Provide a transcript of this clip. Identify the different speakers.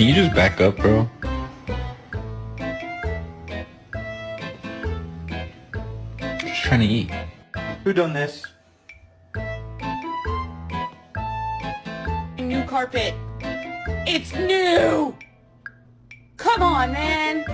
Speaker 1: Can you just back up, bro? Just trying to eat.
Speaker 2: Who done this?
Speaker 3: New carpet. It's new! Come on, man!